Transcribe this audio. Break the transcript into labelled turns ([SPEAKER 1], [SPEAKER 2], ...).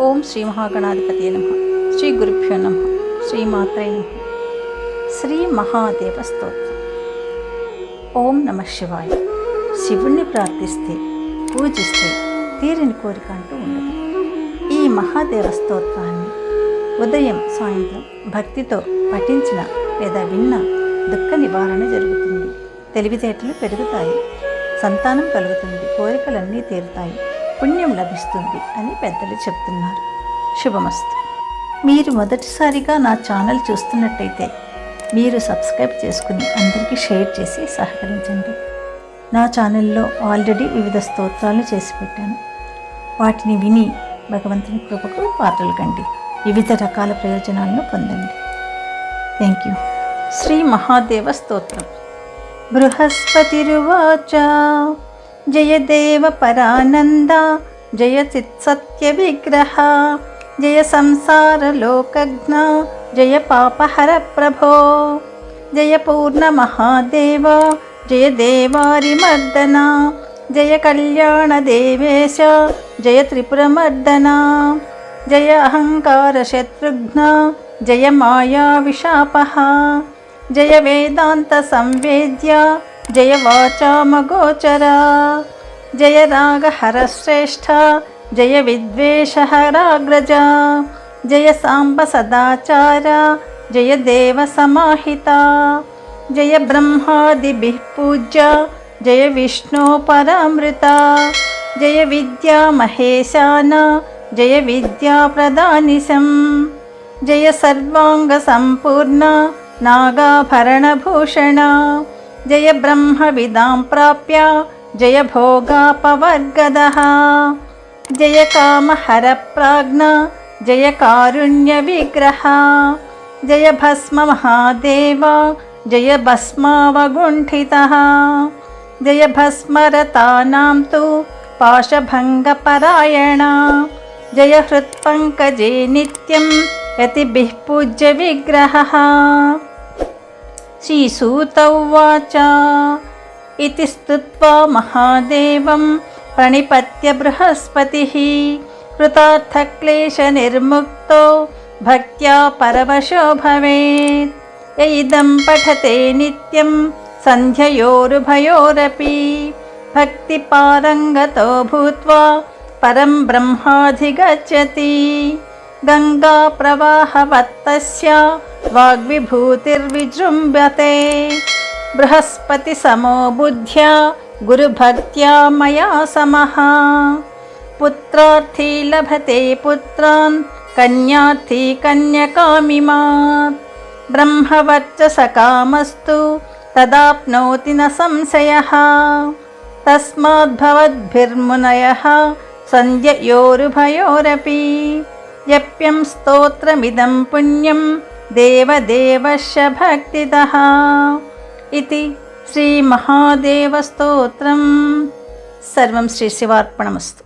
[SPEAKER 1] ఓం శ్రీ మహాగణాధిపతి నమః. శ్రీ గురుభ్యో నమః. శ్రీమాత్రే నమః. శ్రీ మహాదేవ స్తోత్రం. ఓం నమః శివాయ. శివుణ్ణి ప్రార్థిస్తే, పూజిస్తే తీరని కోరిక అంటూ ఉండదు. ఈ మహాదేవ స్తోత్రాన్ని ఉదయం సాయంత్రం భక్తితో పఠించిన లేదా విన్న దుఃఖ నివారణ జరుగుతుంది. తెలివితేటలు పెరుగుతాయి, సంతానం కలుగుతుంది, కోరికలన్నీ తీరుతాయి, పుణ్యం లభిస్తుంది అని పెద్దలు చెప్తున్నారు. శుభమస్తు. మీరు మొదటిసారిగా నా ఛానల్ చూస్తున్నట్టయితే మీరు సబ్స్క్రైబ్ చేసుకుని అందరికీ షేర్ చేసి సహకరించండి. నా ఛానల్లో ఆల్రెడీ వివిధ స్తోత్రాలు చేసి పెట్టాను. వాటిని విని భగవంతుని కృపకు పాత్రలు కండి. వివిధ రకాల ప్రయోజనాలను పొందండి. Thank you. శ్రీ మహాదేవ స్తోత్రం. బృహస్పతిరువాచ జయ దేవ పరానంద జయ చిత్సత్య విగ్రహ జయ సంసార లోకజ్ఞ జయ పాపహర ప్రభో జయ పూర్ణ మహాదేవ జయ దేవారిమర్దన జయ కళ్యాణ దేవేశ జయ త్రిపురమర్దన జయ అహంకార శత్రుఘ్న జయ మాయా విశాపః జయ వేదాంత సంవేద్య జయ వాచామగోచర జయ రాగహర శ్రేష్ఠ జయ విద్వేషహరాగ్రజ జయ సాంబ సదాచార జయ దేవ సమాహిత జయ బ్రహ్మాదిభిః పూజ్య జయ విష్ణు పరామృత జయ విద్యా మహేశాన జయ విద్యా ప్రదానిశం జయ సర్వాంగ సంపూర్ణ నాగాభరణభూషణ జయ బ్రహ్మవిదాం ప్రాప్య జయ భోగాపవర్గదః జయ కామహర ప్రాజ్ఞ జయ కారుణ్య విగ్రహ జయ భస్మ మహాదేవ జయ భస్మావగుంఠితః జయ భస్మరతానాం తు పాశభంగపరాయణ జయ హృత్పంకజే నిత్యం యతిభిః పూజ్య విగ్రహః. శ్రీసూత ఉవాచ ఇతి స్తుత్వా మహాదేవం ప్రణిపత్య బృహస్పతిః కృతార్థక్లేశనిర్ముక్తో భక్త్యా పరవశో భవేత్. య ఇదం పఠతే నిత్యం సంధ్యయోరుభయోరపి భక్తిపారంగతో భూత్వా పరం బ్రహ్మాధిగచ్చతి. గంగా ప్రవాహవత్తస్య వాగ్విభూతిర్విజృంభతే బృహస్పతి సమో బుద్ధ్యా గురుభక్త్యా మయా సమః. పుత్రార్థీ లభతే పుత్రాన్ కన్యార్థీ కన్యకామిమాత్. బ్రహ్మవర్చసకామస్తు తదాప్నోతి న సంశయః. తస్మాద్భవద్భిర్మునయః సంధ్యయోరుభయోరపి యప్యం స్తోత్రమిదం పుణ్యం దేవదేవస్య భక్తితః. ఇతి శ్రీ మహాదేవ స్తోత్రం. సర్వం శ్రీ శివార్పణమస్తు.